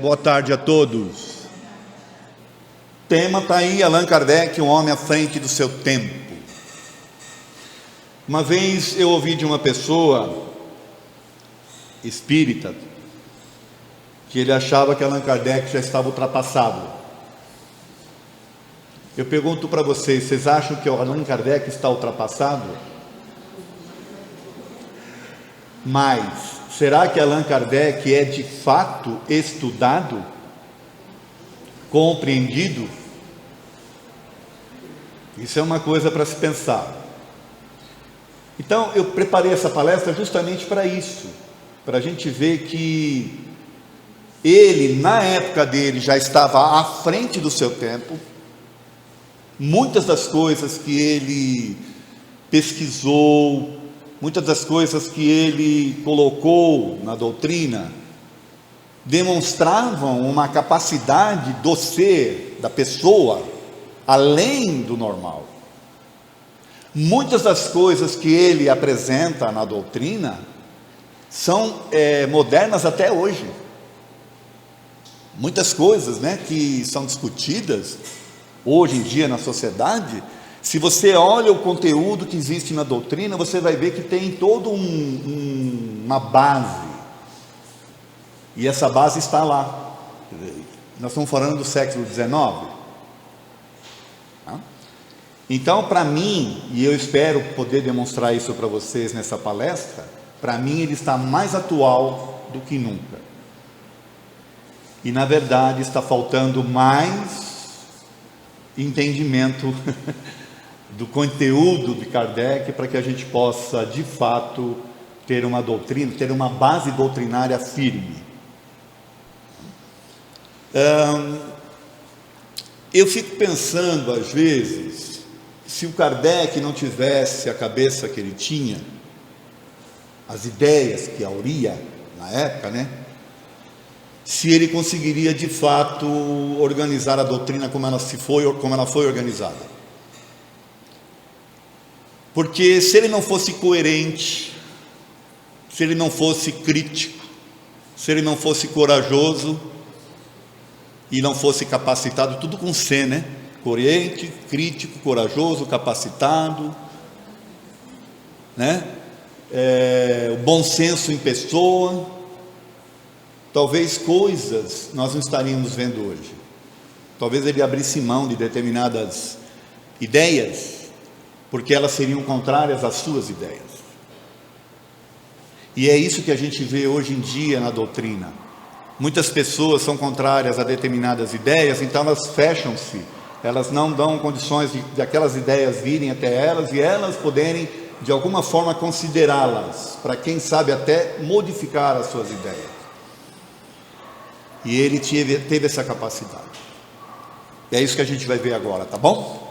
boa tarde a todos. O tema está aí, Allan Kardec, um homem à frente do seu tempo. Uma vez eu ouvi de uma pessoa espírita que ele achava que Allan Kardec já estava ultrapassado. Eu pergunto para vocês acham que o Allan Kardec está ultrapassado? Mas será que Allan Kardec é de fato estudado, compreendido? Isso é uma coisa para se pensar. Então eu preparei essa palestra justamente para isso, para a gente ver que ele, na época dele, já estava à frente do seu tempo. Muitas das coisas que ele pesquisou, muitas das coisas que ele colocou na doutrina, demonstravam uma capacidade do ser, da pessoa, além do normal. Muitas das coisas que ele apresenta na doutrina são modernas até hoje. Muitas coisas, que são discutidas hoje em dia na sociedade, se você olha o conteúdo que existe na doutrina, você vai ver que tem toda uma base, e essa base está lá. Nós estamos falando do século XIX. Então, para mim, e eu espero poder demonstrar isso para vocês nessa palestra, para mim ele está mais atual do que nunca. E na verdade está faltando mais entendimento do conteúdo de Kardec, para que a gente possa de fato ter uma doutrina, ter uma base doutrinária firme. Eu fico pensando às vezes, se o Kardec não tivesse a cabeça que ele tinha, as ideias que auria na época, se ele conseguiria de fato organizar a doutrina como ela foi organizada. Porque se ele não fosse coerente, se ele não fosse crítico, se ele não fosse corajoso e não fosse capacitado, tudo com C, coerente, crítico, corajoso, capacitado, o bom senso em pessoa, talvez coisas nós não estaríamos vendo hoje. Talvez ele abrisse mão de determinadas ideias, porque elas seriam contrárias às suas ideias. E é isso que a gente vê hoje em dia na doutrina. Muitas pessoas são contrárias a determinadas ideias, então elas fecham-se, elas não dão condições de aquelas ideias virem até elas e elas poderem de alguma forma considerá-las, para quem sabe até modificar as suas ideias. E ele teve essa capacidade. E é isso que a gente vai ver agora, tá bom?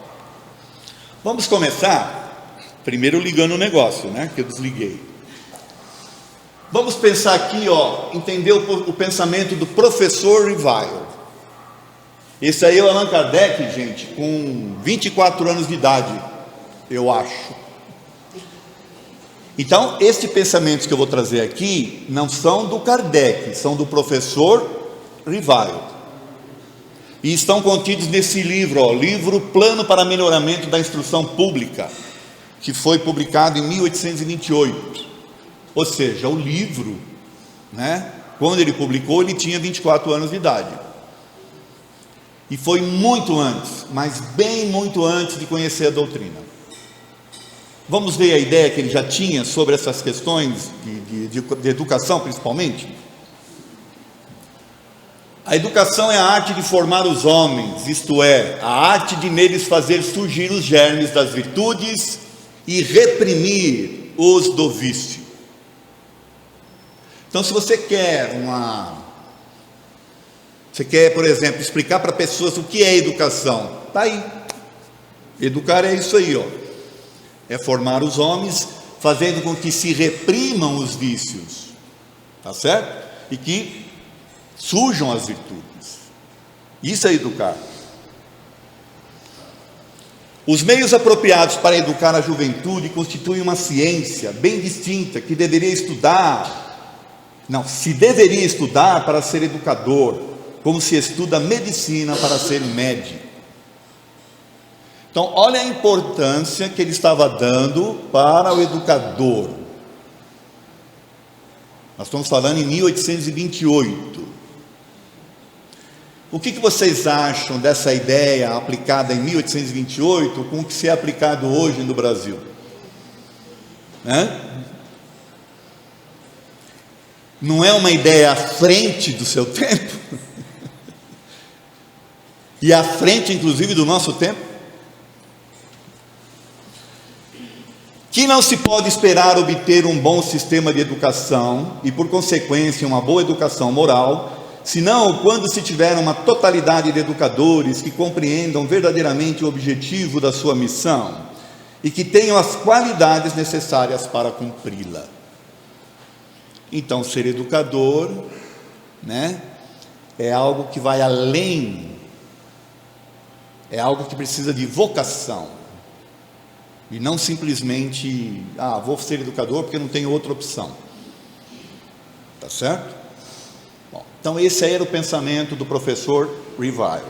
Vamos começar primeiro ligando o negócio, que eu desliguei. Vamos pensar aqui, entender o pensamento do professor Revile. Esse aí é o Allan Kardec, gente, com 24 anos de idade, eu acho. Então, estes pensamentos que eu vou trazer aqui não são do Kardec, são do professor Revile. E estão contidos nesse livro, livro Plano para Melhoramento da Instrução Pública, que foi publicado em 1828. Ou seja, o livro, quando ele publicou, ele tinha 24 anos de idade. E foi muito antes, mas bem muito antes de conhecer a doutrina. Vamos ver a ideia que ele já tinha sobre essas questões de educação, principalmente. A educação é a arte de formar os homens, isto é, a arte de neles fazer surgir os germes das virtudes e reprimir os do vício. Então, se você quer por exemplo, explicar para pessoas o que é educação, está aí. Educar é isso aí, é formar os homens, fazendo com que se reprimam os vícios, tá certo? E que surjam as virtudes. Isso é educar. Os meios apropriados para educar a juventude constituem uma ciência bem distinta, que se deveria estudar para ser educador, como se estuda medicina para ser médico. Então, olha a importância que ele estava dando para o educador. Nós estamos falando em 1828. O que vocês acham dessa ideia aplicada em 1828 com o que se é aplicado hoje no Brasil? Não é uma ideia à frente do seu tempo? E à frente, inclusive, do nosso tempo? Que não se pode esperar obter um bom sistema de educação e, por consequência, uma boa educação moral, senão quando se tiver uma totalidade de educadores que compreendam verdadeiramente o objetivo da sua missão e que tenham as qualidades necessárias para cumpri-la. Então, ser educador, é algo que vai além, é algo que precisa de vocação, e não simplesmente, vou ser educador porque não tenho outra opção, tá certo? Bom, então esse aí era o pensamento do professor Revile,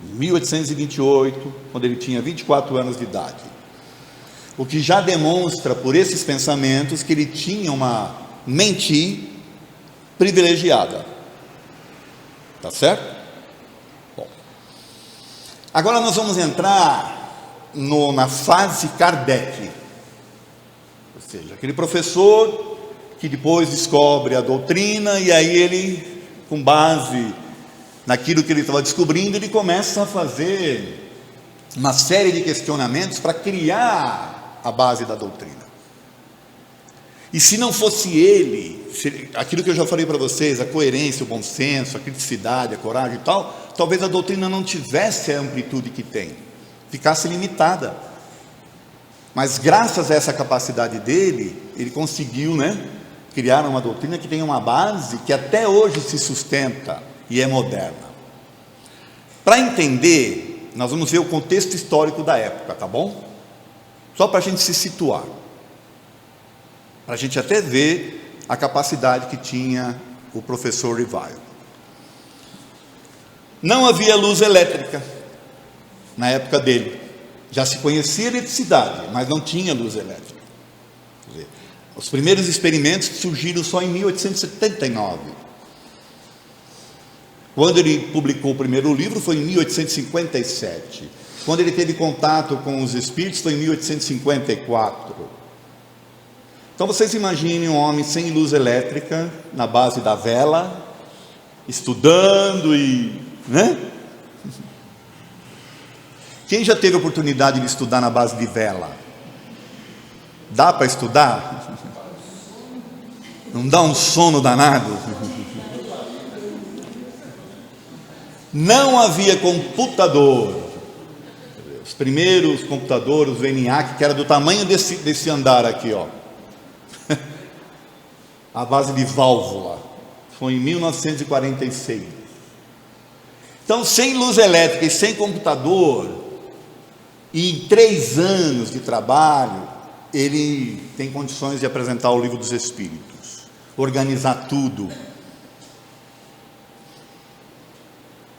em 1828, quando ele tinha 24 anos de idade, o que já demonstra por esses pensamentos que ele tinha uma mente privilegiada, tá certo? Bom, agora nós vamos entrar na fase Kardec, ou seja, aquele professor que depois descobre a doutrina, e aí ele, com base naquilo que ele estava descobrindo, ele começa a fazer uma série de questionamentos para criar a base da doutrina. E se não fosse ele, aquilo que eu já falei para vocês, a coerência, o bom senso, a criticidade, a coragem e tal, talvez a doutrina não tivesse a amplitude que tem, ficasse limitada. Mas graças a essa capacidade dele, ele conseguiu, criar uma doutrina que tem uma base que até hoje se sustenta e é moderna. Para entender, nós vamos ver o contexto histórico da época, tá bom? Só para a gente se situar, para a gente até ver a capacidade que tinha o professor Revile. Não havia luz elétrica na época dele. Já se conhecia eletricidade, mas não tinha luz elétrica. Quer dizer, os primeiros experimentos surgiram só em 1879. Quando ele publicou o primeiro livro foi em 1857. Quando ele teve contato com os espíritos foi em 1854. Então vocês imaginem um homem sem luz elétrica, na base da vela, estudando e... Quem já teve a oportunidade de estudar na base de vela? Dá para estudar? Não dá um sono danado? Não havia computador. Os primeiros computadores, o ENIAC, que era do tamanho desse andar aqui, a base de válvula, foi em 1946. Então, sem luz elétrica e sem computador, e em 3 anos de trabalho, ele tem condições de apresentar o Livro dos Espíritos, organizar tudo.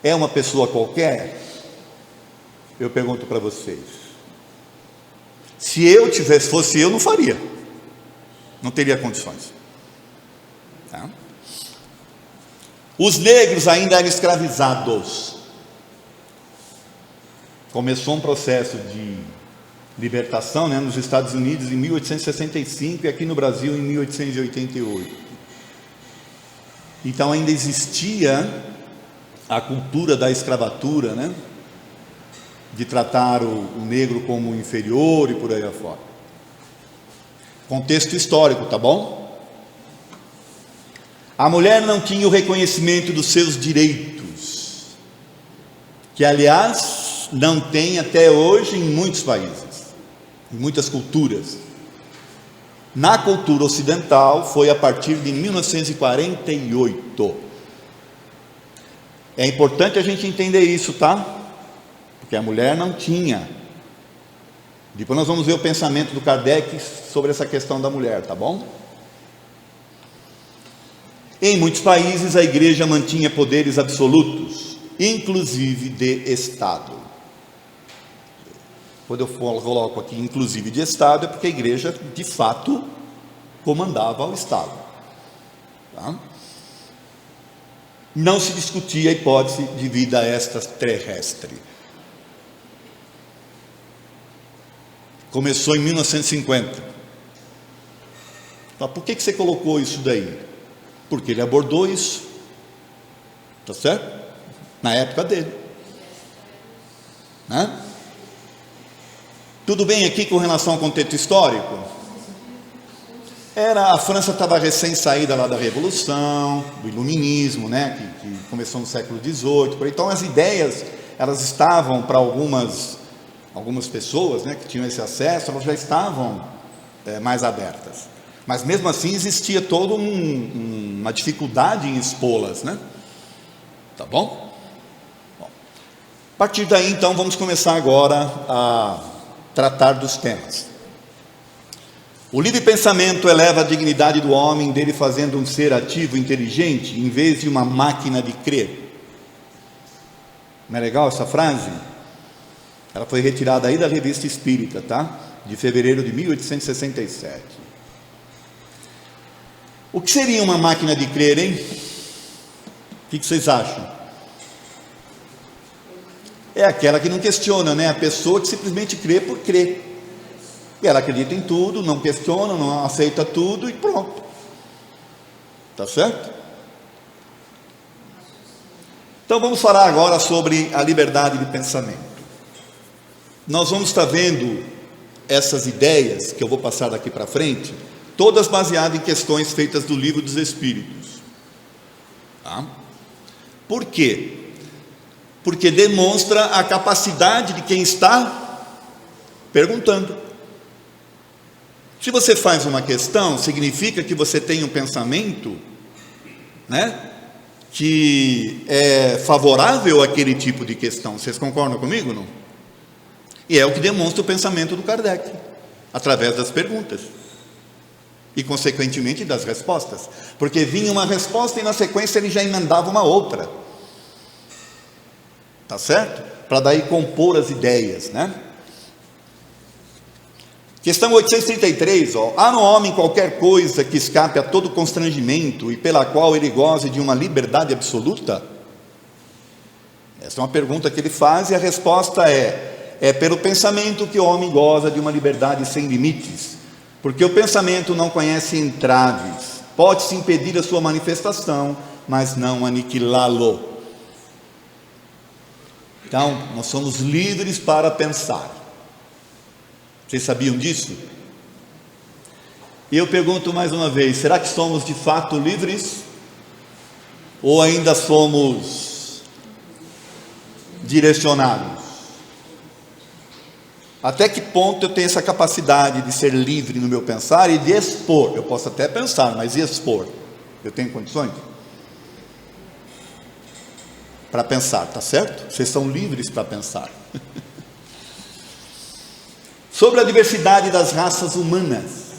É uma pessoa qualquer? Eu pergunto para vocês. Se eu fosse eu, não faria, não teria condições. Tá? Os negros ainda eram escravizados. Começou um processo de libertação, nos Estados Unidos em 1865 e aqui no Brasil em 1888. Então ainda existia a cultura da escravatura, de tratar o negro como inferior e por aí afora. Contexto histórico, tá bom? A mulher não tinha o reconhecimento dos seus direitos, que aliás não tem até hoje em muitos países, em muitas culturas. Na cultura ocidental foi a partir de 1948. É importante a gente entender isso, tá? Porque a mulher não tinha. Depois nós vamos ver o pensamento do Kardec sobre essa questão da mulher, tá bom? Em muitos países a igreja mantinha poderes absolutos, inclusive de Estado. Quando eu coloco aqui inclusive de Estado, é porque a igreja de fato comandava o Estado, tá? Não se discutia a hipótese de vida extraterrestre. Começou em 1950. Então, por que você colocou isso daí? Porque ele abordou isso, tá certo? Na época dele, né? Tudo bem aqui com relação ao contexto histórico? A França estava recém saída lá da Revolução, do Iluminismo, né? Que começou no século XVIII. Então as ideias, elas estavam para algumas pessoas, né, que tinham esse acesso, elas já estavam mais abertas. Mas mesmo assim existia toda uma dificuldade em expô-las, né? Tá bom? A partir daí, então, vamos começar agora a tratar dos temas. O livre pensamento eleva a dignidade do homem, dele fazendo um ser ativo, inteligente, em vez de uma máquina de crer. Não é legal essa frase? Ela foi retirada aí da Revista Espírita, tá? De fevereiro de 1867. O que seria uma máquina de crer, hein? O que vocês acham? É aquela que não questiona, né? A pessoa que simplesmente crê por crer. E ela acredita em tudo, não questiona, não aceita tudo e pronto. Tá certo? Então vamos falar agora sobre a liberdade de pensamento. Nós vamos estar vendo essas ideias que eu vou passar daqui para frente, todas baseadas em questões feitas do Livro dos Espíritos. Tá? Por quê? Porque demonstra a capacidade de quem está perguntando. Se você faz uma questão, significa que você tem um pensamento, né, que é favorável àquele tipo de questão. Vocês concordam comigo, não? E é o que demonstra o pensamento do Kardec, através das perguntas e consequentemente das respostas, porque vinha uma resposta e na sequência ele já emendava uma outra, tá certo? Para daí compor as ideias, né? Questão 833, há no homem qualquer coisa que escape a todo constrangimento e pela qual ele goze de uma liberdade absoluta? Essa é uma pergunta que ele faz e a resposta é pelo pensamento que o homem goza de uma liberdade sem limites, porque o pensamento não conhece entraves, pode-se impedir a sua manifestação, mas não aniquilá-lo. Então, nós somos livres para pensar. Vocês sabiam disso? E eu pergunto mais uma vez, será que somos de fato livres? Ou ainda somos direcionados? Até que ponto eu tenho essa capacidade de ser livre no meu pensar e de expor? Eu posso até pensar, mas e expor? Eu tenho condições? Para pensar, tá certo? Vocês são livres para pensar. Sobre a diversidade das raças humanas.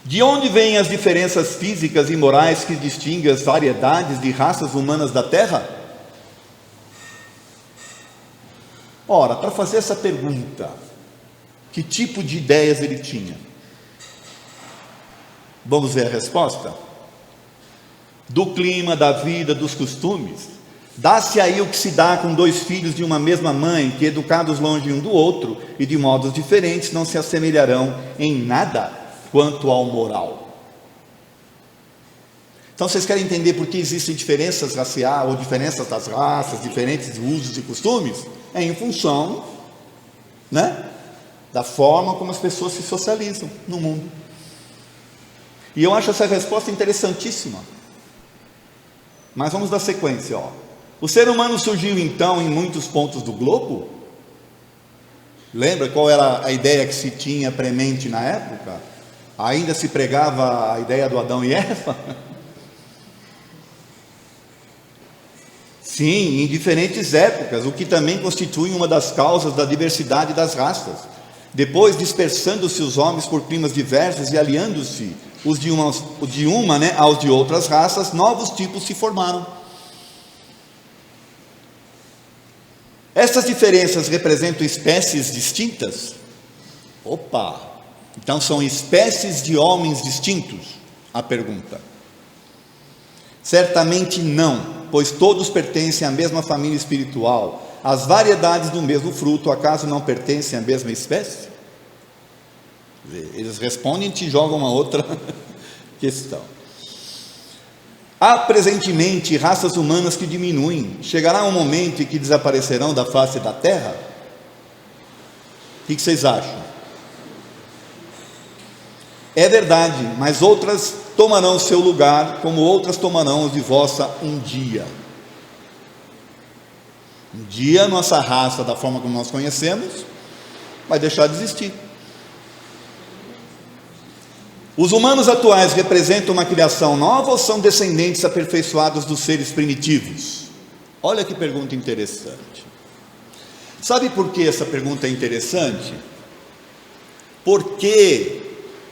De onde vêm as diferenças físicas e morais que distinguem as variedades de raças humanas da Terra? Ora, para fazer essa pergunta, que tipo de ideias ele tinha? Vamos ver a resposta? Do clima, da vida, dos costumes. Dá-se aí o que se dá com dois filhos de uma mesma mãe, que educados longe um do outro e de modos diferentes, não se assemelharão em nada quanto ao moral. Então vocês querem entender por que existem diferenças raciais, ou diferenças das raças, diferentes usos e costumes? É em função, né, da forma como as pessoas se socializam no mundo. E eu acho essa resposta interessantíssima. Mas vamos dar sequência, O ser humano surgiu então em muitos pontos do globo? Lembra qual era a ideia que se tinha premente na época? Ainda se pregava a ideia do Adão e Eva? Sim, em diferentes épocas, o que também constitui uma das causas da diversidade das raças. Depois, dispersando-se os homens por climas diversos e aliando-se os de uma aos de outras raças, novos tipos se formaram. Essas diferenças representam espécies distintas? Opa! Então são espécies de homens distintos? A pergunta. Certamente não, pois todos pertencem à mesma família espiritual. As variedades do mesmo fruto, acaso não pertencem à mesma espécie? Eles respondem e te jogam uma outra questão. Há presentemente raças humanas que diminuem. Chegará um momento em que desaparecerão da face da terra? O que vocês acham? É verdade, mas outras tomarão o seu lugar, como outras tomarão os de vossa um dia. Um dia nossa raça, da forma como nós conhecemos, vai deixar de existir. Os humanos atuais representam uma criação nova ou são descendentes aperfeiçoados dos seres primitivos? Olha que pergunta interessante. Sabe por que essa pergunta é interessante? Porque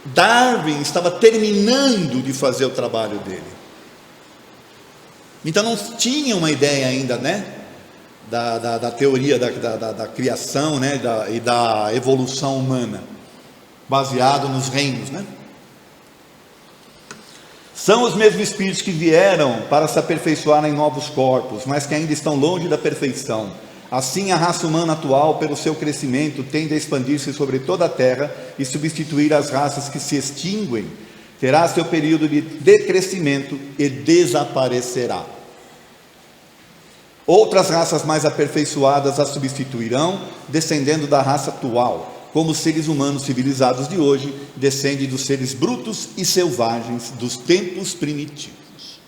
Darwin estava terminando de fazer o trabalho dele. Então não tinha uma ideia ainda, da teoria da criação, e da evolução humana, baseado nos reinos, São os mesmos espíritos que vieram para se aperfeiçoar em novos corpos, mas que ainda estão longe da perfeição. Assim, a raça humana atual, pelo seu crescimento, tende a expandir-se sobre toda a terra e substituir as raças que se extinguem. Terá seu período de decrescimento e desaparecerá. Outras raças mais aperfeiçoadas a substituirão, descendendo da raça atual. Como os seres humanos civilizados de hoje descendem dos seres brutos e selvagens dos tempos primitivos.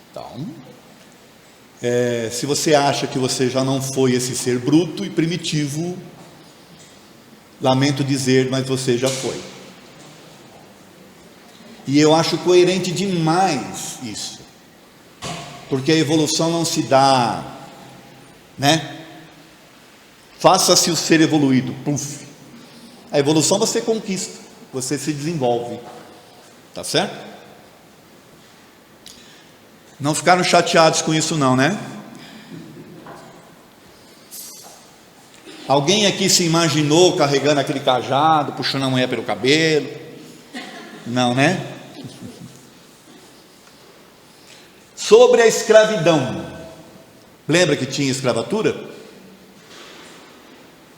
Então, se você acha que você já não foi esse ser bruto e primitivo, lamento dizer, mas você já foi. E eu acho coerente demais isso, porque a evolução não se dá, faça-se o ser evoluído, puf. A evolução você conquista, você se desenvolve, tá certo? Não ficaram chateados com isso não, Alguém aqui se imaginou carregando aquele cajado, puxando a mulher pelo cabelo? Não, Sobre a escravidão, lembra que tinha escravatura?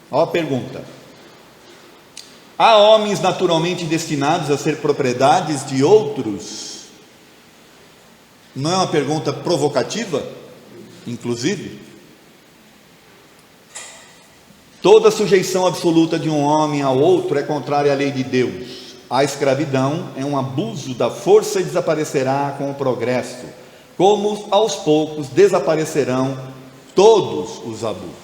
Olha a pergunta. Há homens naturalmente destinados a ser propriedades de outros? Não é uma pergunta provocativa, inclusive? Toda sujeição absoluta de um homem ao outro é contrária à lei de Deus. A escravidão é um abuso da força e desaparecerá com o progresso, como aos poucos desaparecerão todos os abusos.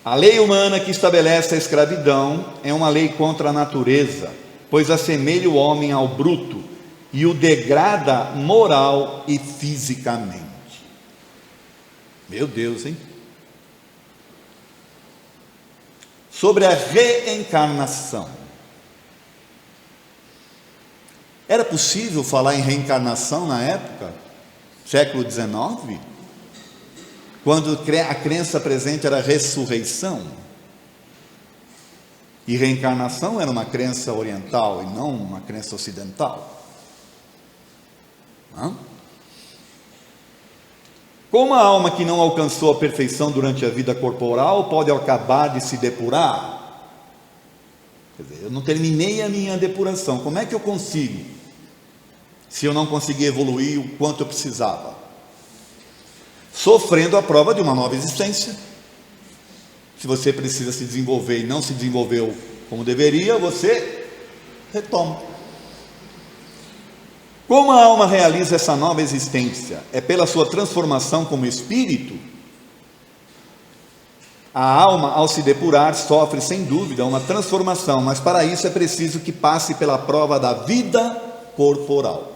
A lei humana que estabelece a escravidão é uma lei contra a natureza, pois assemelha o homem ao bruto e o degrada moral e fisicamente. Meu Deus, hein? Sobre a reencarnação. Era possível falar em reencarnação na época? Século XIX? Quando a crença presente era ressurreição, e reencarnação era uma crença oriental e não uma crença ocidental. Como a alma que não alcançou a perfeição durante a vida corporal pode acabar de se depurar? Quer dizer, eu não terminei a minha depuração, como é que eu consigo? Se eu não conseguir evoluir o quanto eu precisava? Sofrendo a prova de uma nova existência. Se você precisa se desenvolver e não se desenvolveu como deveria, você retoma. Como a alma realiza essa nova existência? É pela sua transformação como espírito? A alma, ao se depurar, sofre sem dúvida uma transformação, mas para isso é preciso que passe pela prova da vida corporal.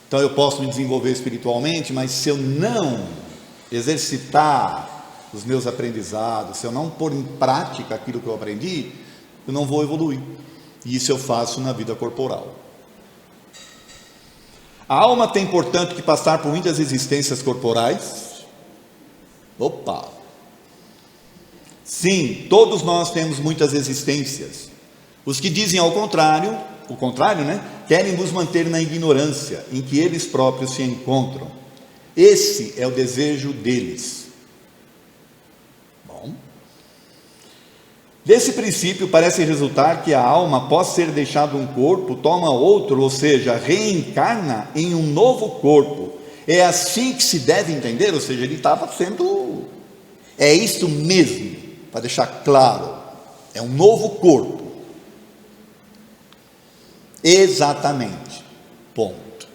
Então eu posso me desenvolver espiritualmente, mas se eu não exercitar os meus aprendizados, se eu não pôr em prática aquilo que eu aprendi, eu não vou evoluir. E isso eu faço na vida corporal. A alma tem, portanto, que passar por muitas existências corporais. Opa! Sim, todos nós temos muitas existências. Os que dizem o contrário, né, querem nos manter na ignorância em que eles próprios se encontram. Esse é o desejo deles. Bom, desse princípio parece resultar que a alma, após ser deixada um corpo, toma outro, ou seja, reencarna em um novo corpo. É assim que se deve entender, ou seja, ele estava sendo... É isso mesmo, para deixar claro, é um novo corpo. Exatamente, ponto.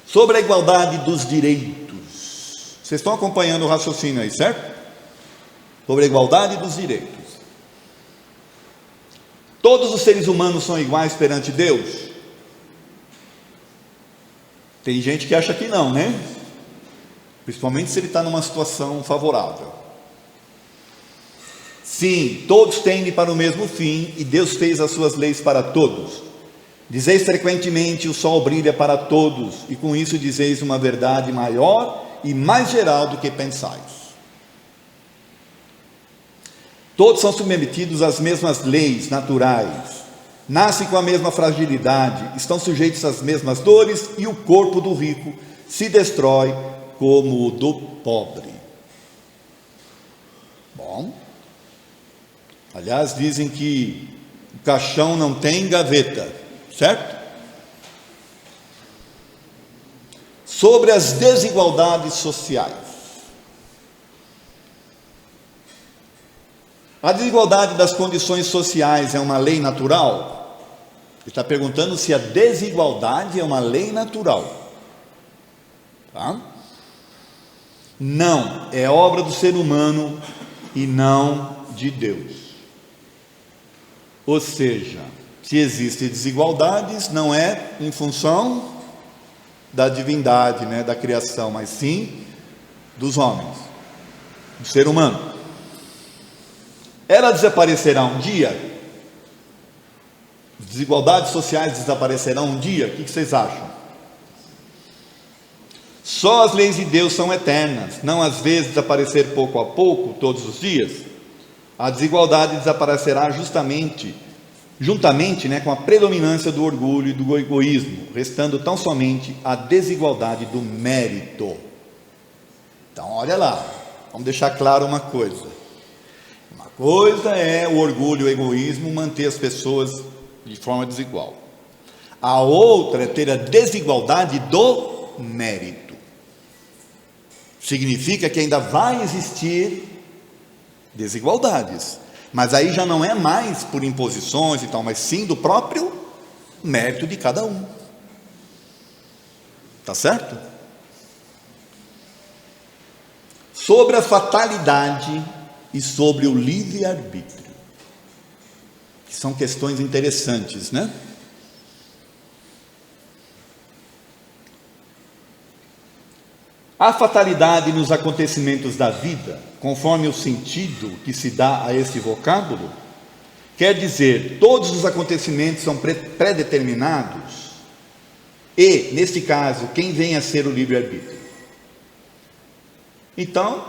Sobre a igualdade dos direitos, vocês estão acompanhando o raciocínio aí, certo? Sobre a igualdade dos direitos. Todos os seres humanos são iguais perante Deus? Tem gente que acha que não, né? Principalmente se ele está numa situação favorável. Sim, todos tendem para o mesmo fim, e Deus fez as suas leis para todos. Dizeis frequentemente: o sol brilha para todos, e com isso dizeis uma verdade maior e mais geral do que pensais. Todos são submetidos às mesmas leis naturais, nascem com a mesma fragilidade, estão sujeitos às mesmas dores, e o corpo do rico se destrói como o do pobre. Bom, aliás, dizem que o caixão não tem gaveta, certo? Sobre as desigualdades sociais. A desigualdade das condições sociais é uma lei natural? Ele está perguntando se a desigualdade é uma lei natural. Tá? Não, é obra do ser humano e não de Deus. Ou seja, se existem desigualdades, não é em função da divindade, né, da criação, mas sim dos homens, do ser humano. Ela desaparecerá um dia? Desigualdades sociais desaparecerão um dia? O que vocês acham? Só as leis de Deus são eternas, não às vezes desaparecer pouco a pouco, todos os dias. A desigualdade desaparecerá juntamente, né, com a predominância do orgulho e do egoísmo, restando tão somente a desigualdade do mérito. Então, olha lá, vamos deixar claro uma coisa. Uma coisa é o orgulho e o egoísmo manter as pessoas de forma desigual. A outra é ter a desigualdade do mérito. Significa que ainda vai existir desigualdades, mas aí já não é mais por imposições e tal, mas sim do próprio mérito de cada um. Tá certo? Sobre a fatalidade e sobre o livre-arbítrio, que são questões interessantes, né? A fatalidade nos acontecimentos da vida, conforme o sentido que se dá a esse vocábulo, quer dizer, todos os acontecimentos são pré-determinados, e, neste caso, quem vem a ser o livre-arbítrio? Então,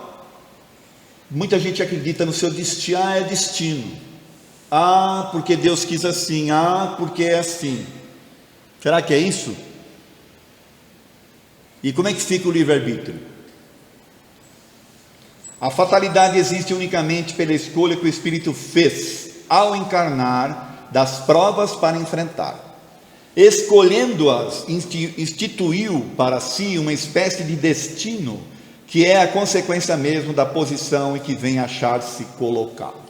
muita gente acredita no seu destino. É destino. Porque Deus quis assim. Porque é assim. Será que é isso? E como é que fica o livre-arbítrio? A fatalidade existe unicamente pela escolha que o Espírito fez ao encarnar das provas para enfrentar. Escolhendo-as, instituiu para si uma espécie de destino, que é a consequência mesmo da posição em que vem achar-se colocado.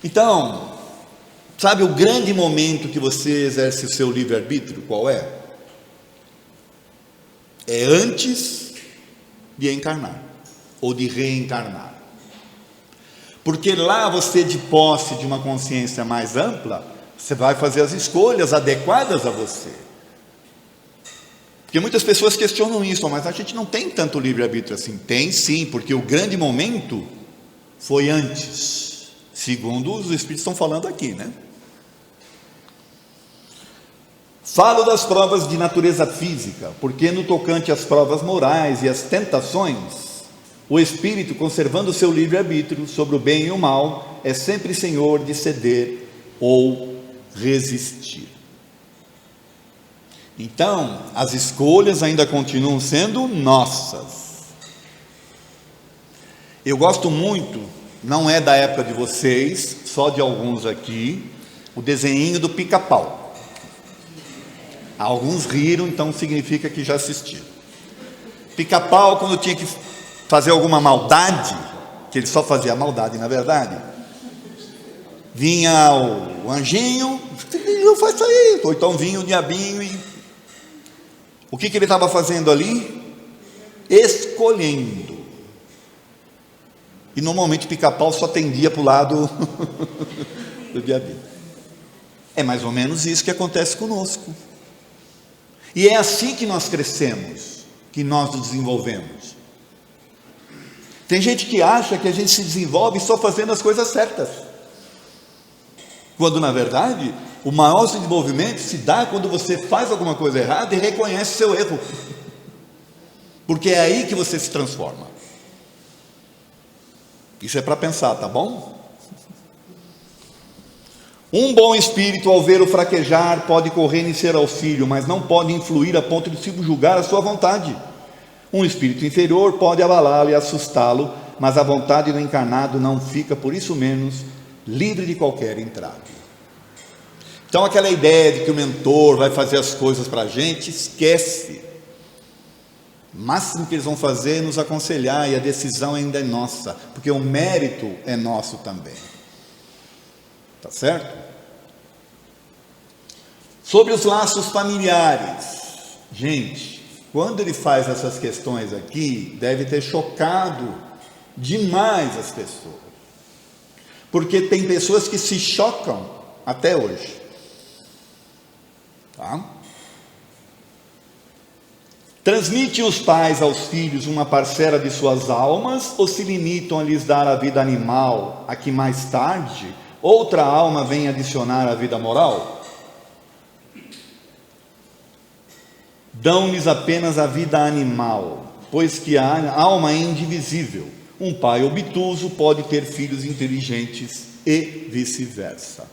Então, sabe o grande momento que você exerce o seu livre-arbítrio? Qual é? É antes de encarnar, ou de reencarnar. Porque lá você, de posse de uma consciência mais ampla, você vai fazer as escolhas adequadas a você. Porque muitas pessoas questionam isso, mas a gente não tem tanto livre-arbítrio assim. Tem sim, porque o grande momento foi antes, segundo os Espíritos estão falando aqui, né? Falo das provas de natureza física, porque no tocante às provas morais e às tentações, o Espírito, conservando o seu livre-arbítrio sobre o bem e o mal, é sempre senhor de ceder ou resistir. Então, as escolhas ainda continuam sendo nossas. Eu gosto muito, não é da época de vocês, só de alguns aqui, o desenhinho do Pica-Pau. Alguns riram, então significa que já assistiram. Pica-Pau, quando tinha que fazer alguma maldade, que ele só fazia maldade na verdade, vinha o anjinho, não faz isso aí, ou então vinha o diabinho e o que ele estava fazendo ali? Escolhendo. E normalmente o Pica-Pau só tendia para o lado do diabinho. É mais ou menos isso que acontece conosco. E é assim que nós crescemos, que nós nos desenvolvemos. Tem gente que acha que a gente se desenvolve só fazendo as coisas certas, quando na verdade o maior desenvolvimento se dá quando você faz alguma coisa errada e reconhece seu erro, porque é aí que você se transforma. Isso é para pensar, tá bom? Um bom espírito, ao ver o fraquejar, pode correr em ser auxílio, mas não pode influir a ponto de subjugar a sua vontade. Um espírito inferior pode abalá-lo e assustá-lo, mas a vontade do encarnado não fica, por isso menos, livre de qualquer entrave. Então aquela ideia de que o mentor vai fazer as coisas para a gente, esquece. O máximo que eles vão fazer é nos aconselhar, e a decisão ainda é nossa, porque o mérito é nosso também. Tá certo? Sobre os laços familiares, gente, quando ele faz essas questões aqui, deve ter chocado demais as pessoas, porque tem pessoas que se chocam até hoje, tá? Transmitem os pais aos filhos uma parcela de suas almas, ou se limitam a lhes dar a vida animal, a que mais tarde outra alma vem adicionar à vida moral? Dão-lhes apenas a vida animal, pois que a alma é indivisível. Um pai obtuso pode ter filhos inteligentes e vice-versa.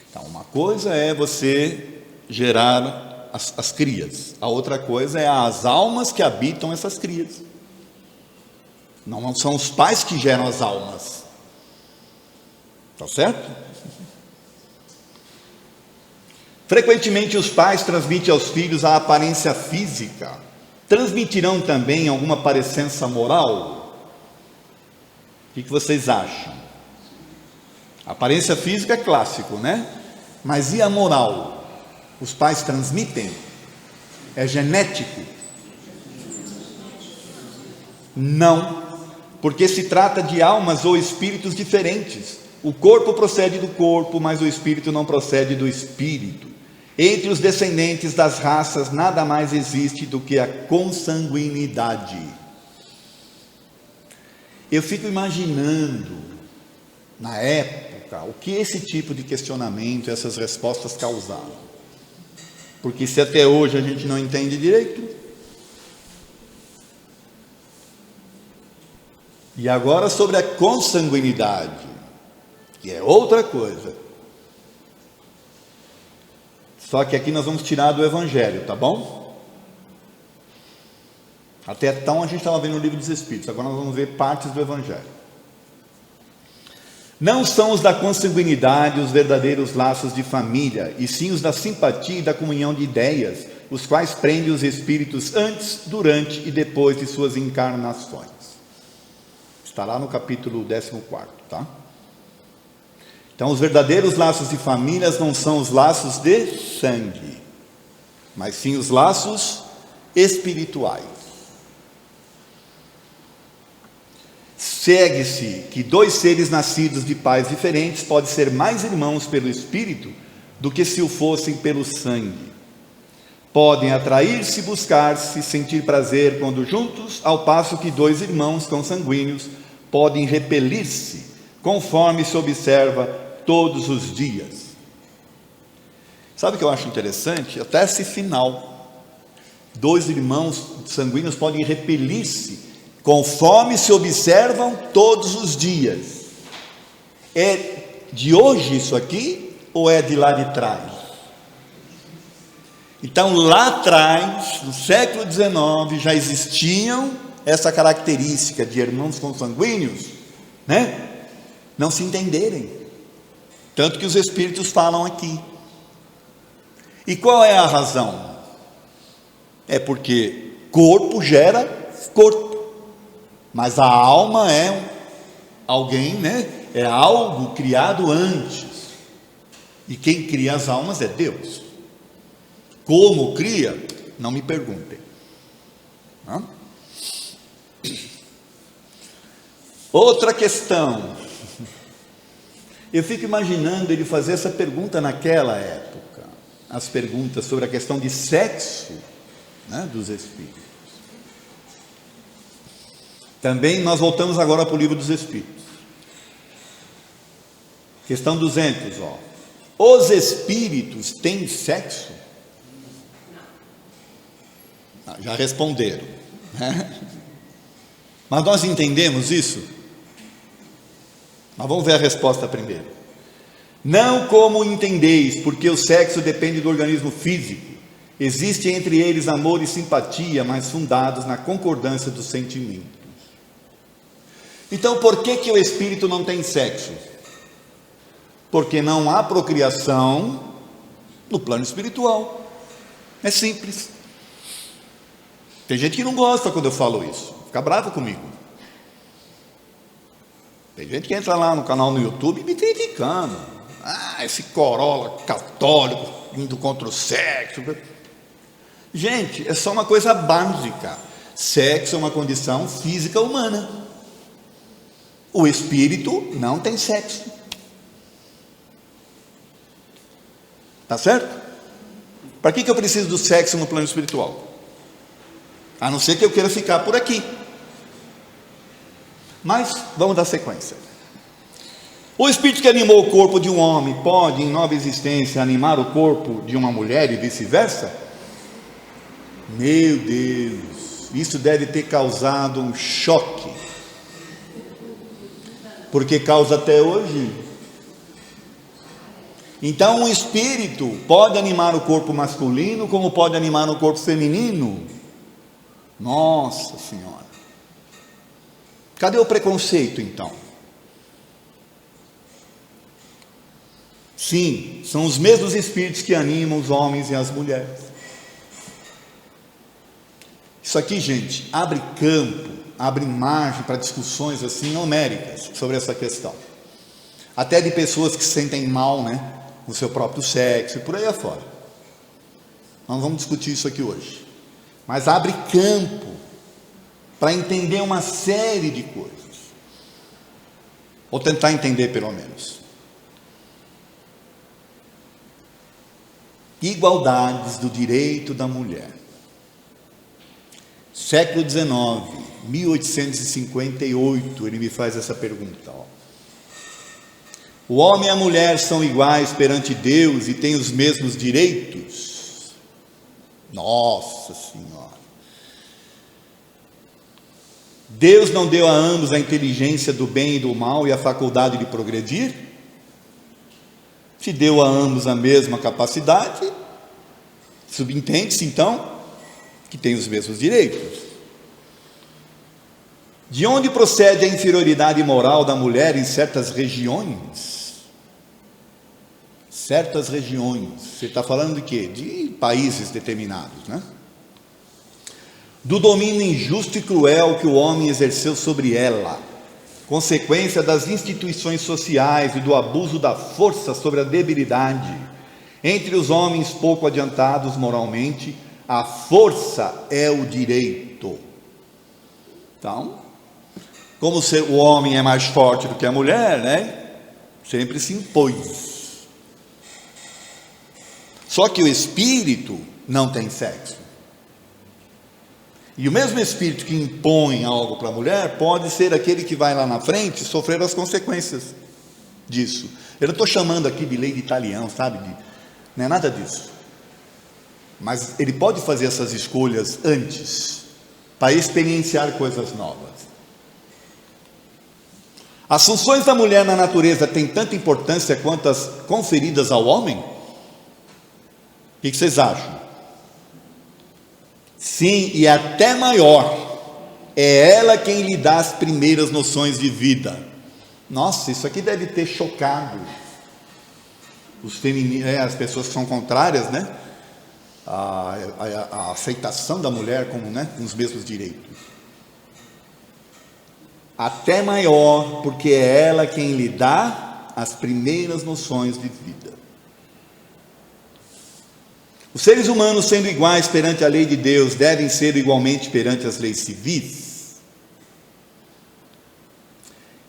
Então, uma coisa é você gerar as crias, a outra coisa é as almas que habitam essas crias. Não são os pais que geram as almas. Tá certo? Frequentemente os pais transmitem aos filhos a aparência física. Transmitirão também alguma parecença moral? O que vocês acham? A aparência física é clássico, né? Mas e a moral? Os pais transmitem? É genético? Não, porque se trata de almas ou espíritos diferentes. O corpo procede do corpo, mas o espírito não procede do espírito. Entre os descendentes das raças, nada mais existe do que a consanguinidade. Eu fico imaginando, na época, o que esse tipo de questionamento, essas respostas causaram. Porque se até hoje a gente não entende direito, e agora sobre a consanguinidade, que é outra coisa. Só que aqui nós vamos tirar do Evangelho, tá bom? Até então a gente estava vendo o livro dos Espíritos, agora nós vamos ver partes do Evangelho. Não são os da consanguinidade os verdadeiros laços de família, e sim os da simpatia e da comunhão de ideias, os quais prendem os espíritos antes, durante e depois de suas encarnações. Está lá no capítulo 14, tá? Então, os verdadeiros laços de famílias não são os laços de sangue, mas sim os laços espirituais. Segue-se que dois seres nascidos de pais diferentes podem ser mais irmãos pelo espírito do que se o fossem pelo sangue. Podem atrair-se, buscar-se, sentir prazer quando juntos, ao passo que dois irmãos consanguíneos podem repelir-se, conforme se observa todos os dias. Sabe o que eu acho interessante? Até esse final. Dois irmãos sanguíneos podem repelir-se, conforme se observam todos os dias. É de hoje isso aqui, ou é de lá de trás? Então, lá atrás, no século XIX, já existiam essa característica de irmãos consanguíneos, né? Não se entenderem. Tanto que os Espíritos falam aqui. E qual é a razão? É porque corpo gera corpo, mas a alma é alguém, né? É algo criado antes. E quem cria as almas é Deus. Como cria? Não me perguntem. Outra questão. Eu fico imaginando ele fazer essa pergunta naquela época. As perguntas sobre a questão de sexo, né, dos Espíritos. Também nós voltamos agora para o livro dos Espíritos. Questão 200, ó. Os Espíritos têm sexo? Já responderam, né? Mas nós entendemos isso? Mas vamos ver a resposta primeiro. Não como entendeis, porque o sexo depende do organismo físico. Existe entre eles amor e simpatia, mas fundados na concordância dos sentimentos. Então, por que o espírito não tem sexo? Porque não há procriação no plano espiritual. É simples. Tem gente que não gosta quando eu falo isso, fica bravo comigo. Tem gente que entra lá no canal no YouTube me criticando. Esse Corolla católico indo contra o sexo. Gente, é só uma coisa básica. Sexo é uma condição física humana. O espírito não tem sexo. Tá certo? Para que eu preciso do sexo no plano espiritual? A não ser que eu queira ficar por aqui. Mas vamos dar sequência. O espírito que animou o corpo de um homem pode, em nova existência, animar o corpo de uma mulher e vice-versa? Meu Deus, isso deve ter causado um choque. Porque causa até hoje. Então, um espírito pode animar o corpo masculino, como pode animar o corpo feminino. Nossa Senhora. Cadê o preconceito, então? Sim, são os mesmos espíritos que animam os homens e as mulheres. Isso aqui, gente, abre campo, abre margem para discussões assim homéricas sobre essa questão. Até de pessoas que se sentem mal, né, com o seu próprio sexo e por aí afora. Nós vamos discutir isso aqui hoje. Mas abre campo para entender uma série de coisas. Ou tentar entender pelo menos. Igualdades do direito da mulher. Século XIX, 1858, ele me faz essa pergunta. Ó. O homem e a mulher são iguais perante Deus e têm os mesmos direitos? Nossa Senhora. Deus não deu a ambos a inteligência do bem e do mal e a faculdade de progredir? Se deu a ambos a mesma capacidade, subentende-se então que tem os mesmos direitos. De onde procede a inferioridade moral da mulher em certas regiões? Certas regiões, você está falando de quê? De países determinados, né? Do domínio injusto e cruel que o homem exerceu sobre ela, consequência das instituições sociais e do abuso da força sobre a debilidade. Entre os homens pouco adiantados moralmente, a força é o direito. Então, como o homem é mais forte do que a mulher, né? Sempre se impôs. Só que o espírito não tem sexo. E o mesmo espírito que impõe algo para a mulher pode ser aquele que vai lá na frente sofrer as consequências disso. Eu não estou chamando aqui de lei de Italião, sabe? Não é nada disso. Mas ele pode fazer essas escolhas antes, para experienciar coisas novas. As funções da mulher na natureza têm tanta importância quanto as conferidas ao homem? O que vocês acham? Sim, e até maior. É ela quem lhe dá as primeiras noções de vida. Nossa, isso aqui deve ter chocado as pessoas que são contrárias, né? A aceitação da mulher como, né, com os mesmos direitos. Até maior, porque é ela quem lhe dá as primeiras noções de vida. Os seres humanos, sendo iguais perante a lei de Deus, devem ser igualmente perante as leis civis.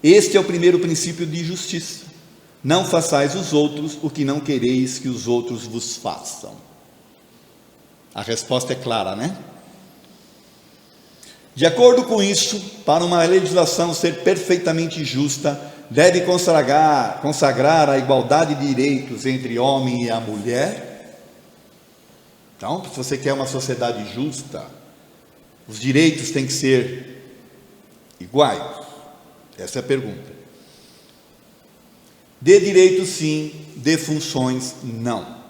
Este é o primeiro princípio de justiça. Não façais os outros o que não quereis que os outros vos façam. A resposta é clara, né? De acordo com isso, para uma legislação ser perfeitamente justa, deve consagrar a igualdade de direitos entre homem e a mulher. Então, se você quer uma sociedade justa, os direitos têm que ser iguais. Essa é a pergunta. De direitos sim, de funções não.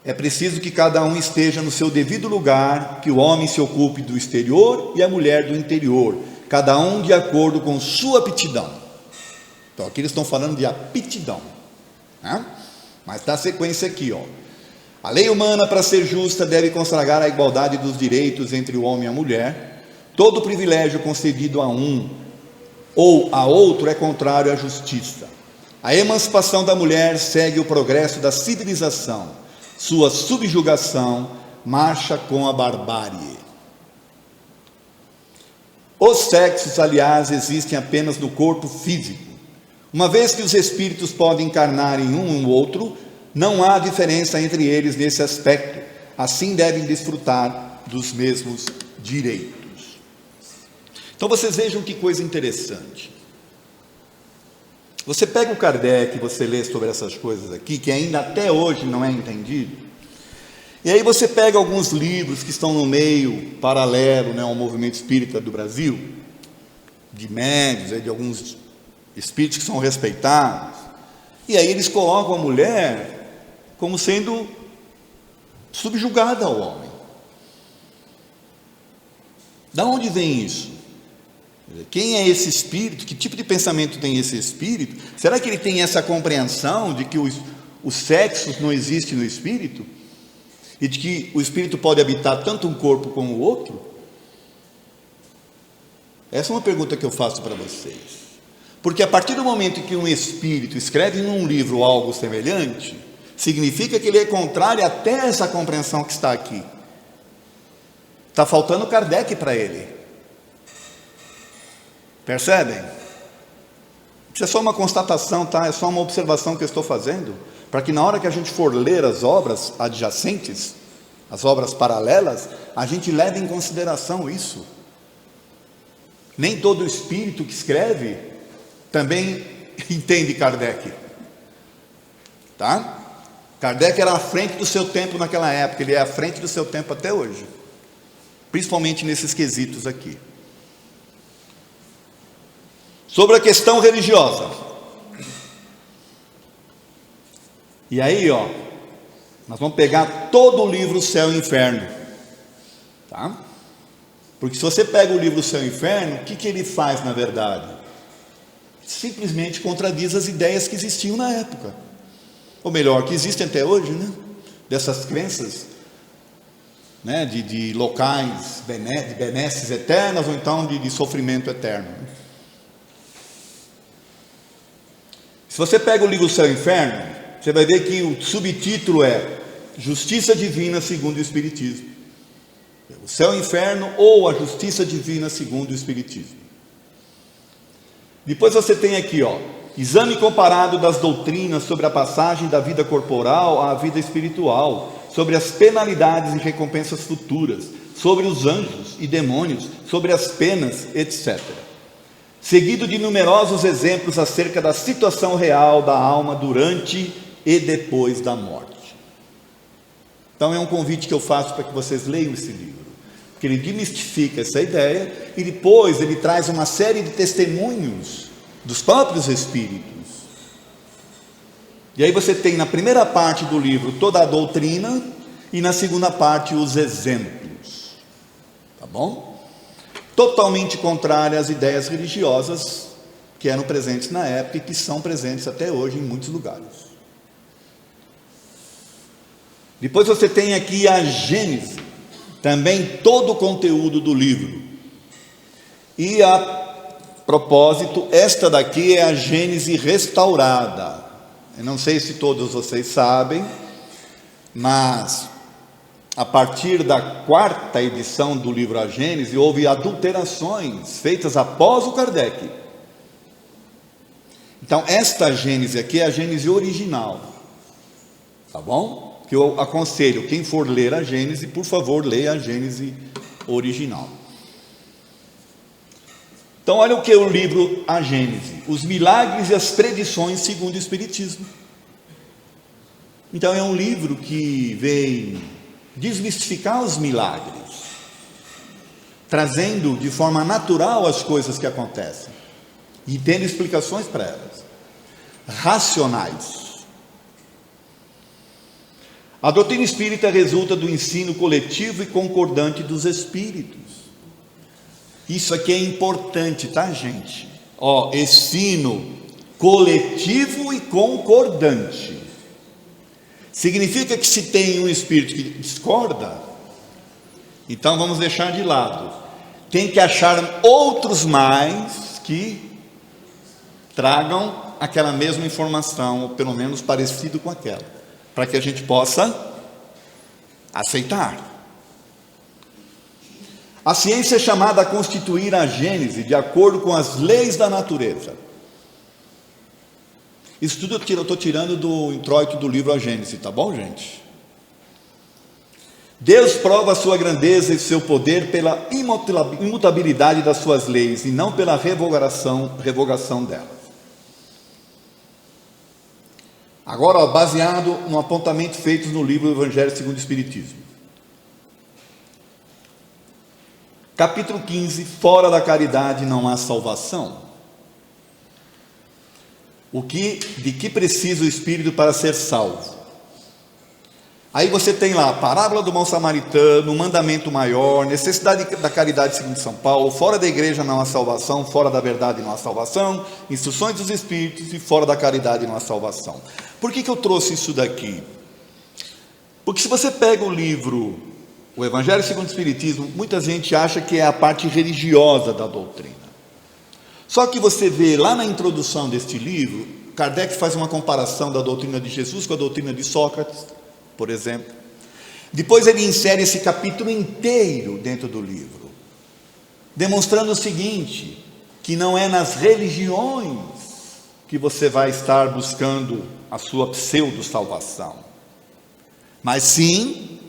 É preciso que cada um esteja no seu devido lugar, que o homem se ocupe do exterior e a mulher do interior, cada um de acordo com sua aptidão. Então aqui eles estão falando de aptidão, né? Mas está a sequência aqui, ó. A lei humana, para ser justa, deve consagrar a igualdade dos direitos entre o homem e a mulher. Todo privilégio concedido a um ou a outro é contrário à justiça. A emancipação da mulher segue o progresso da civilização. Sua subjugação marcha com a barbárie. Os sexos, aliás, existem apenas no corpo físico. Uma vez que os espíritos podem encarnar em um ou outro, não há diferença entre eles nesse aspecto. Assim devem desfrutar dos mesmos direitos. Então vocês vejam que coisa interessante. Você pega o Kardec, você lê sobre essas coisas aqui, que ainda até hoje não é entendido, e aí você pega alguns livros que estão no meio paralelo, né, ao movimento espírita do Brasil, de médios, de alguns espíritos que são respeitados, e aí eles colocam a mulher como sendo subjugada ao homem. Da onde vem isso? Quem é esse espírito? Que tipo de pensamento tem esse espírito? Será que ele tem essa compreensão de que os sexos não existem no espírito? E de que o espírito pode habitar tanto um corpo como o outro? Essa é uma pergunta que eu faço para vocês. Porque a partir do momento que um espírito escreve num livro algo semelhante, significa que ele é contrário até essa compreensão que está aqui. Está faltando Kardec para ele. Percebem? Isso é só uma constatação, tá? É só uma observação que eu estou fazendo, para que na hora que a gente for ler as obras adjacentes, as obras paralelas, a gente leve em consideração isso. Nem todo espírito que escreve também entende Kardec, tá? Kardec era à frente do seu tempo naquela época, ele é à frente do seu tempo até hoje, principalmente nesses quesitos aqui. Sobre a questão religiosa. E aí, ó, nós vamos pegar todo o livro Céu e Inferno, tá? Porque se você pega o livro Céu e Inferno, o que ele faz na verdade? Simplesmente contradiz as ideias que existiam na época, ou melhor, que existem até hoje, né? Dessas crenças, né? De locais, de benesses eternas, ou então de sofrimento eterno, né? Se você pega o livro Céu e Inferno, você vai ver que o subtítulo é Justiça Divina segundo o Espiritismo. O Céu e Inferno ou a Justiça Divina segundo o Espiritismo. Depois você tem aqui, ó, exame comparado das doutrinas sobre a passagem da vida corporal à vida espiritual, sobre as penalidades e recompensas futuras, sobre os anjos e demônios, sobre as penas, etc. Seguido de numerosos exemplos acerca da situação real da alma durante e depois da morte. Então é um convite que eu faço para que vocês leiam esse livro, porque ele demistifica essa ideia e depois ele traz uma série de testemunhos dos próprios Espíritos. E aí você tem na primeira parte do livro toda a doutrina e na segunda parte os exemplos, tá bom? Totalmente contrária às ideias religiosas que eram presentes na época e que são presentes até hoje em muitos lugares. Depois você tem aqui a Gênese, também todo o conteúdo do livro. E a propósito, esta daqui é a Gênese restaurada. Eu não sei se todos vocês sabem, mas a partir da quarta edição do livro A Gênese, houve adulterações feitas após o Kardec. Então, esta Gênese aqui é a Gênese original, tá bom? Que eu aconselho, quem for ler a Gênese, por favor, leia a Gênese original. Então, olha o que é o livro A Gênese: os milagres e as predições segundo o Espiritismo. Então, é um livro que vem desmistificar os milagres, trazendo de forma natural as coisas que acontecem e tendo explicações para elas, racionais. A doutrina espírita resulta do ensino coletivo e concordante dos espíritos. Isso aqui é importante, tá, gente? Ensino coletivo e concordante. Significa que se tem um espírito que discorda, então vamos deixar de lado. Tem que achar outros mais que tragam aquela mesma informação, ou pelo menos parecido com aquela, para que a gente possa aceitar. A ciência é chamada a constituir a Gênese de acordo com as leis da natureza. Isso tudo eu estou tirando do introito do livro A Gênese, tá bom, gente? Deus prova a sua grandeza e seu poder pela imutabilidade das suas leis e não pela revogação delas. Agora, baseado no apontamento feito no livro do Evangelho segundo o Espiritismo. Capítulo 15, fora da caridade não há salvação. De que precisa o Espírito para ser salvo? Aí você tem lá a parábola do bom samaritano, o mandamento maior, necessidade da caridade segundo São Paulo, fora da igreja não há salvação, fora da verdade não há salvação, instruções dos Espíritos e fora da caridade não há salvação. Por que eu trouxe isso daqui? Porque se você pega o livro, o Evangelho segundo o Espiritismo, muita gente acha que é a parte religiosa da doutrina. Só que você vê lá na introdução deste livro, Kardec faz uma comparação da doutrina de Jesus com a doutrina de Sócrates, por exemplo. Depois ele insere esse capítulo inteiro dentro do livro, demonstrando o seguinte, que não é nas religiões que você vai estar buscando a sua pseudo-salvação, mas sim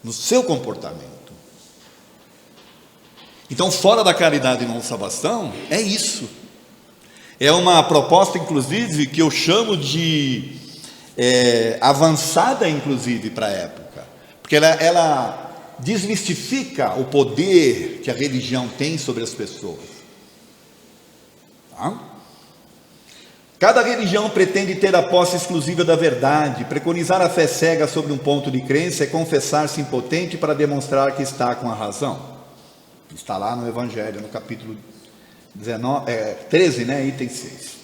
no seu comportamento. Então, fora da caridade e não salvação, é isso. É uma proposta, inclusive, que eu chamo de avançada, inclusive, para a época, porque ela desmistifica o poder que a religião tem sobre as pessoas. Tá? Cada religião pretende ter a posse exclusiva da verdade. Preconizar a fé cega sobre um ponto de crença é confessar-se impotente para demonstrar que está com a razão. Está lá no Evangelho, no capítulo 13, item 6.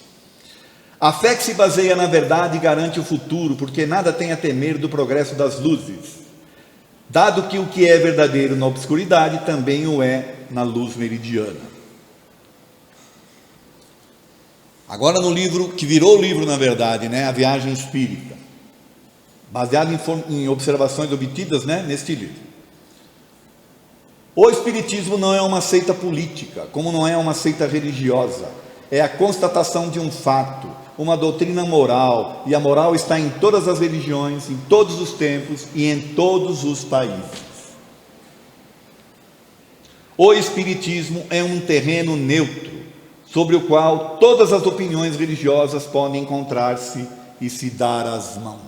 A fé que se baseia na verdade garante o futuro, porque nada tem a temer do progresso das luzes, dado que o que é verdadeiro na obscuridade também o é na luz meridiana. Agora no livro, que virou livro na verdade, A Viagem Espírita, baseado em observações obtidas neste livro. O Espiritismo não é uma seita política, como não é uma seita religiosa. é a constatação de um fato, uma doutrina moral, e a moral está em todas as religiões, em todos os tempos e em todos os países. O Espiritismo é um terreno neutro, sobre o qual todas as opiniões religiosas podem encontrar-se e se dar as mãos.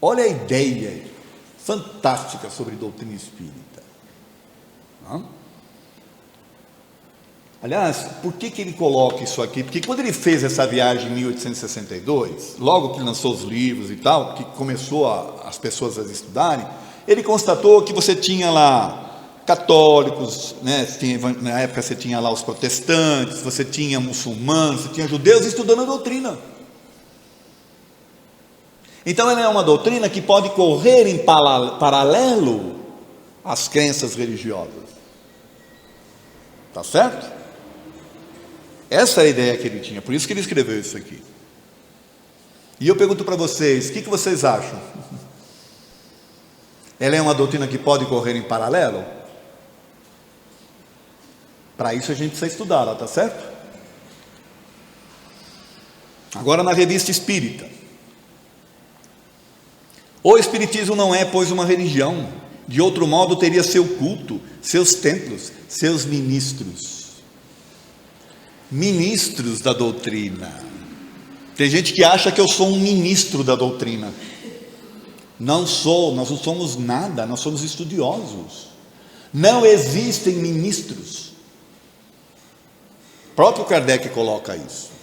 Olha a ideia fantástica sobre doutrina espírita. Não? Aliás, por que ele coloca isso aqui? Porque quando ele fez essa viagem em 1862, logo que lançou os livros e tal, que começou as pessoas a estudarem, ele constatou que você tinha lá católicos, né? Na época você tinha lá os protestantes, você tinha muçulmanos, você tinha judeus estudando a doutrina. Então ela é uma doutrina que pode correr em paralelo às crenças religiosas. Tá certo? Essa é a ideia que ele tinha, por isso que ele escreveu isso aqui. E eu pergunto para vocês, o que vocês acham? Ela é uma doutrina que pode correr em paralelo? Para isso a gente precisa estudar, tá certo? Agora na Revista Espírita. O Espiritismo não é, pois, uma religião. De outro modo teria seu culto, seus templos, seus ministros. Ministros da doutrina. Tem gente que acha que eu sou um ministro da doutrina. Não sou, nós não somos nada, nós somos estudiosos. Não existem ministros. O próprio Kardec coloca isso.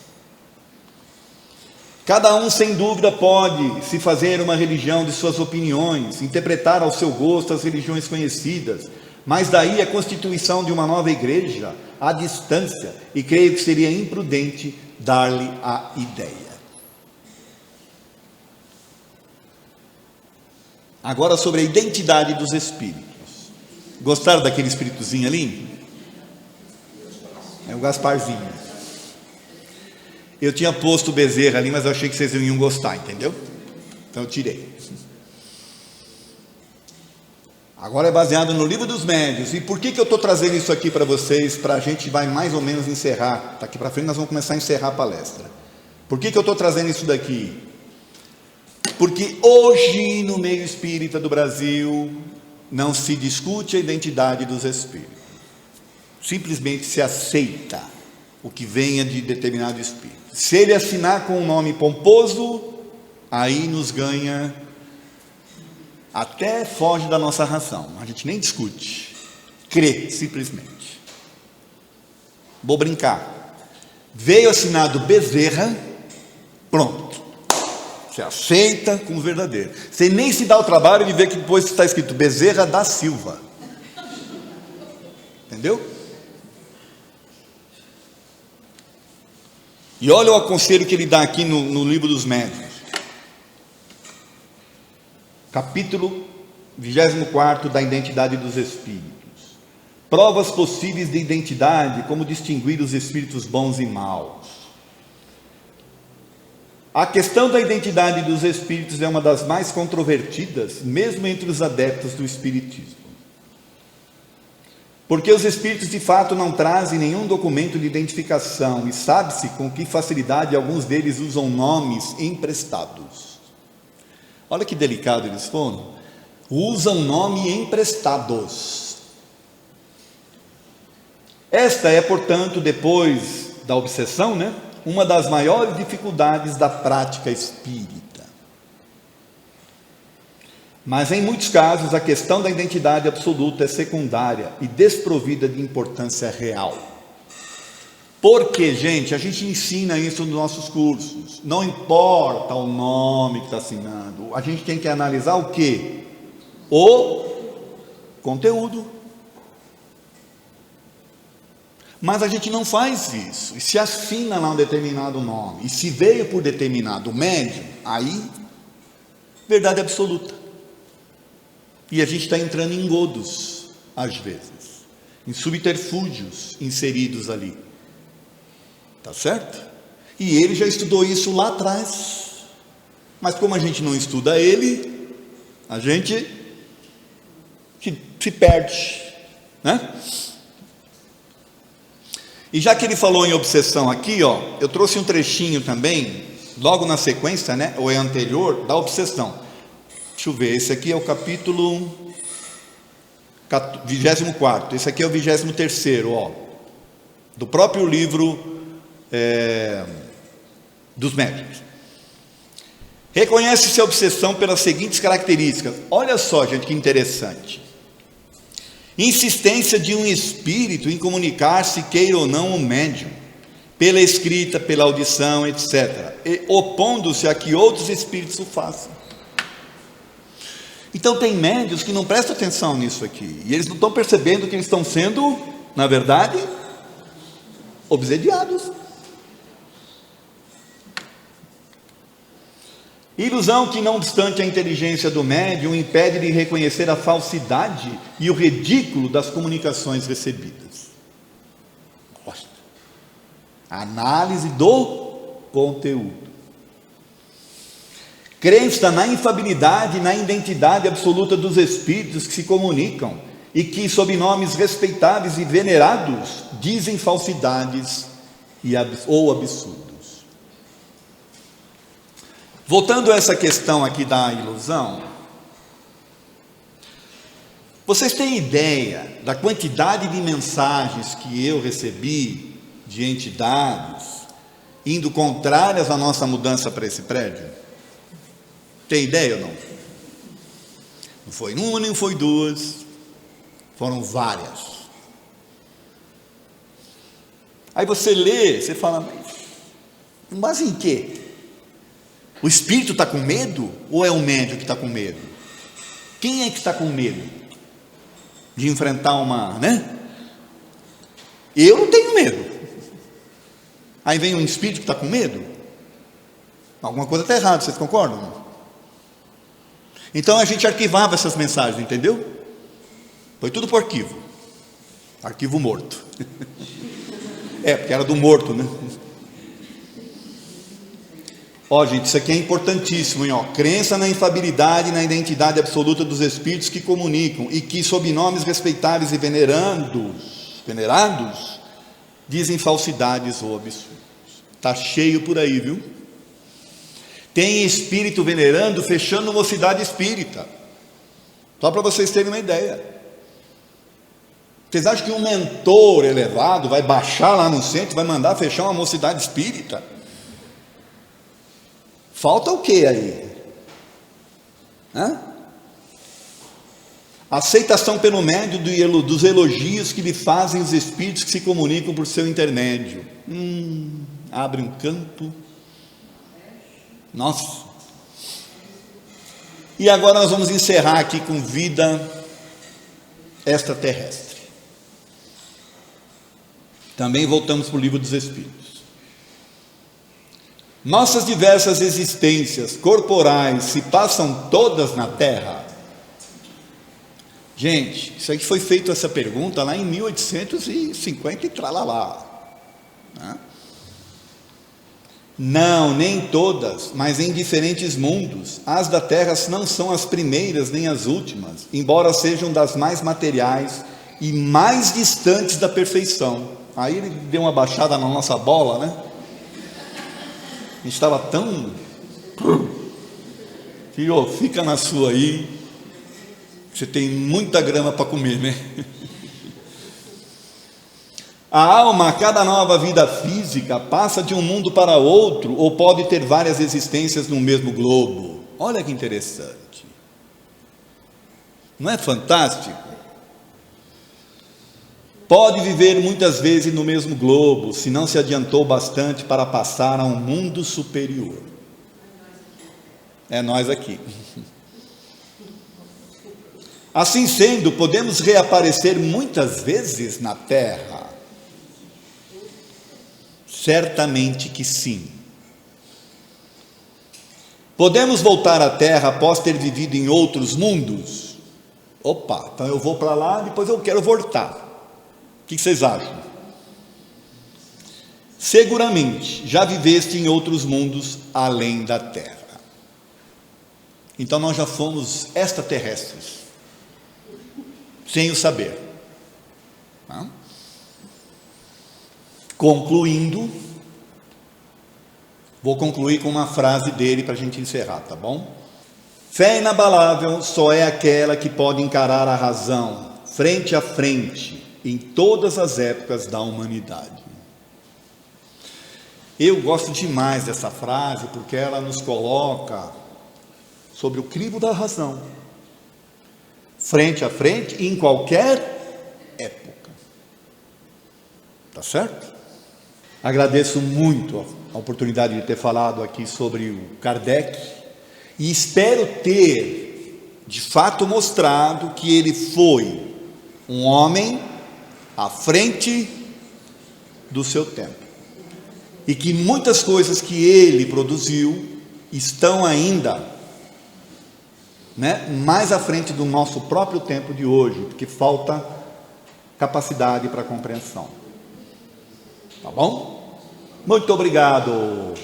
Cada um, sem dúvida, pode se fazer uma religião de suas opiniões, interpretar ao seu gosto as religiões conhecidas, mas daí a constituição de uma nova igreja, à distância, e creio que seria imprudente dar-lhe a ideia. Agora sobre a identidade dos espíritos. Gostaram daquele espíritozinho ali? É o Gasparzinho. Eu tinha posto o Bezerra ali, mas eu achei que vocês não iam gostar, entendeu? Então eu tirei. Agora é baseado no Livro dos Médiuns. E por que eu estou trazendo isso aqui para vocês? Para a gente vai mais ou menos encerrar. Daqui para frente nós vamos começar a encerrar a palestra. Por que eu estou trazendo isso daqui? Porque hoje no meio espírita do Brasil não se discute a identidade dos espíritos. Simplesmente se aceita o que venha de determinado espírito. Se ele assinar com um nome pomposo, aí nos ganha, até foge da nossa razão. A gente nem discute, crê simplesmente. Vou brincar. Veio assinado Bezerra, pronto. Você aceita como verdadeiro. Você nem se dá o trabalho de ver que depois está escrito Bezerra da Silva. Entendeu? E olha o aconselho que ele dá aqui no Livro dos Médiuns. Capítulo 24 da identidade dos espíritos. Provas possíveis de identidade, como distinguir os espíritos bons e maus. A questão da identidade dos espíritos é uma das mais controvertidas, mesmo entre os adeptos do espiritismo. Porque os espíritos de fato não trazem nenhum documento de identificação e sabe-se com que facilidade alguns deles usam nomes emprestados. Olha que delicado eles foram. Usam nome emprestados. Esta é, portanto, depois da obsessão, uma das maiores dificuldades da prática espírita. Mas em muitos casos a questão da identidade absoluta é secundária e desprovida de importância real. Porque, gente, a gente ensina isso nos nossos cursos. Não importa o nome que está assinando, a gente tem que analisar o quê? O conteúdo. Mas a gente não faz isso. E se assina lá um determinado nome, e se veio por determinado médium, aí, verdade absoluta. E a gente está entrando em engodos, às vezes, em subterfúgios inseridos ali. Tá certo? E ele já estudou isso lá atrás. Mas como a gente não estuda ele, a gente se perde, E já que ele falou em obsessão aqui, ó, eu trouxe um trechinho também, logo na sequência, né, ou é anterior, da obsessão. Deixa eu ver, esse aqui é o capítulo 24, esse aqui é o 23º, ó, do próprio livro dos médiuns. Reconhece-se a obsessão pelas seguintes características. Olha só, gente, que interessante. Insistência de um espírito em comunicar-se, queira ou não, o médium, pela escrita, pela audição, etc., e opondo-se a que outros espíritos o façam. Então tem médiuns que não prestam atenção nisso aqui, e eles não estão percebendo que eles estão sendo, na verdade, obsediados. Ilusão que, não obstante a inteligência do médium, impede de reconhecer a falsidade e o ridículo das comunicações recebidas. Gosta. Análise do conteúdo. Crença na infabilidade e na identidade absoluta dos espíritos que se comunicam e que, sob nomes respeitáveis e venerados, dizem falsidades ou absurdos. Voltando a essa questão aqui da ilusão, vocês têm ideia da quantidade de mensagens que eu recebi de entidades indo contrárias à nossa mudança para esse prédio? Tem ideia ou não? Não foi uma, nem foi duas, foram várias. Aí você lê, você fala, mas em quê? O espírito está com medo? Ou é o médium que está com medo? Quem é que está com medo de enfrentar uma, né? Eu não tenho medo. Aí vem um espírito que está com medo? Alguma coisa está errada, vocês concordam? Então a gente arquivava essas mensagens, entendeu? Foi tudo por arquivo. Arquivo morto. Porque era do morto, né? Ó, gente, isso aqui é importantíssimo, hein? Ó, crença na infabilidade e na identidade absoluta dos espíritos que comunicam e que, sob nomes respeitáveis e venerados, dizem falsidades ou absurdos. Está cheio por aí, viu? Tem espírito venerando fechando mocidade espírita. Só para vocês terem uma ideia. Vocês acham que um mentor elevado vai baixar lá no centro e vai mandar fechar uma mocidade espírita? Falta o que aí? Aceitação pelo médium dos elogios que lhe fazem os espíritos que se comunicam por seu intermédio. Abre um campo. Nossa. E agora nós vamos encerrar aqui com vida extraterrestre. Também voltamos para o livro dos Espíritos. Nossas diversas existências corporais se passam todas na Terra? Gente, isso aqui foi feito essa pergunta lá em 1850 e tralalá. Não, nem todas, mas em diferentes mundos. As da Terra não são as primeiras nem as últimas, embora sejam das mais materiais e mais distantes da perfeição. Aí ele deu uma baixada na nossa bola, né? A gente estava tão... Filho, fica na sua aí, você tem muita grama para comer, né? A alma, a cada nova vida física, passa de um mundo para outro, ou pode ter várias existências no mesmo globo. Olha que interessante. Não é fantástico? Pode viver muitas vezes no mesmo globo, se não se adiantou bastante para passar a um mundo superior. É nós aqui. Assim sendo, podemos reaparecer muitas vezes na Terra? Certamente que sim. Podemos voltar à Terra após ter vivido em outros mundos? Opa, então eu vou para lá, depois eu quero voltar. O que vocês acham? Seguramente já viveste em outros mundos além da Terra. Então nós já fomos extraterrestres, sem o saber. Concluindo, vou concluir com uma frase dele para a gente encerrar, tá bom? Fé inabalável só é aquela que pode encarar a razão frente a frente em todas as épocas da humanidade. Eu gosto demais dessa frase porque ela nos coloca sobre o crivo da razão, frente a frente em qualquer época. Tá certo? Agradeço muito a oportunidade de ter falado aqui sobre o Kardec e espero ter, de fato, mostrado que ele foi um homem à frente do seu tempo e que muitas coisas que ele produziu estão ainda, mais à frente do nosso próprio tempo de hoje, porque falta capacidade para compreensão. Tá bom? Muito obrigado.